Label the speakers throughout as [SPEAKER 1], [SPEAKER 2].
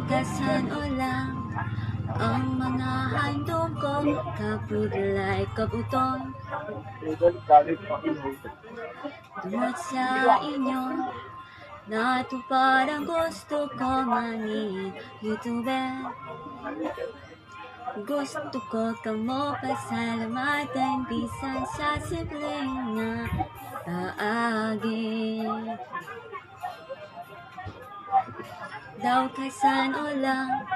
[SPEAKER 1] Kaugasan o lang ang mga handog ko, kapudlay kabuton. Tungod sa inyo, natupad ang gusto ko mangin YouTube. Gusto ko kamo pasalamatan, bisan sa simpleng nga paagi. Daw kasan o lang,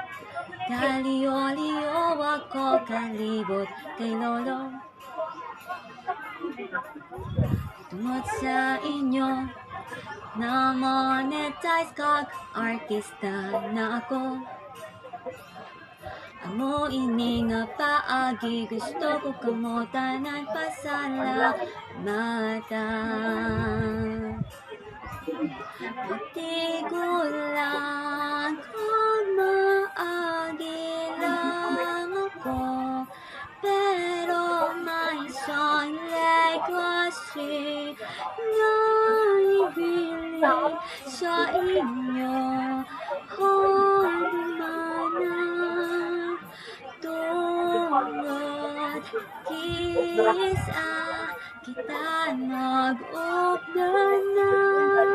[SPEAKER 1] kaliyo-liyo ako, kalibot kay lolo. Tungod sa inyo, na monetize kag artista na ako. Amo ini nga paagi, gusto ko kamo tanan pasalamatan. Matigulang kung maagi lang ako, pero may isang legacy na ibili sa inyo. Humanan tungod kisa kita nag-ugnanan.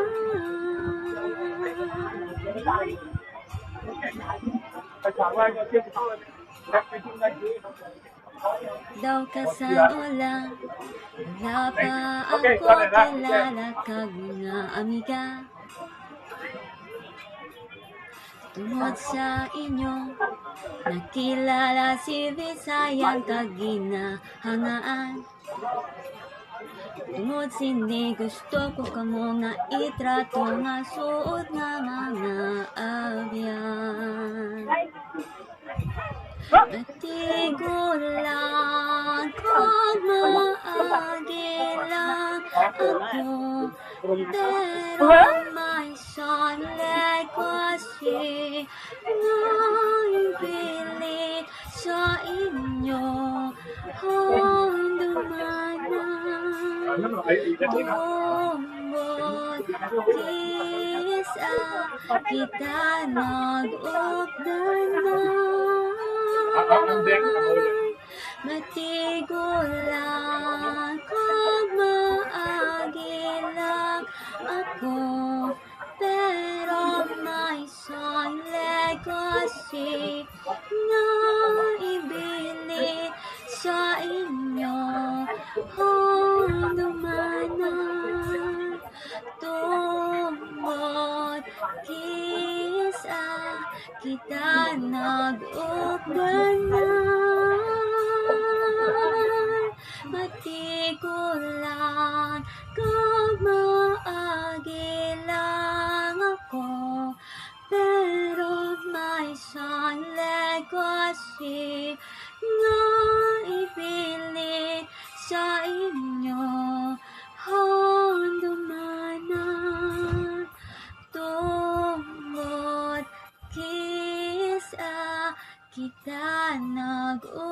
[SPEAKER 1] Daw kasan o lang, wala pa ako kilala kag mga amiga. Tungod sa inyo, nakilala si VISAYAN kag ginahangaan. Tungod sini gusto ko kamo nga itrato nga suot nga mga abyan. Matigulang kung maagi lang ako, pero may isang legacy na ibili sa inyo. Hundumanan tungod kisa kita nag-ugnanan. Matigulang kung maagi lang ako, pero may isang legacy na ibili sa inyo. Hundumanan tungod kisa kita nag-ugnanan. Matigulang kung maagi lang ako, pero may isang legacy na ibili sa inyo. Hundumanan tungod kisa kita nag-ugnanan.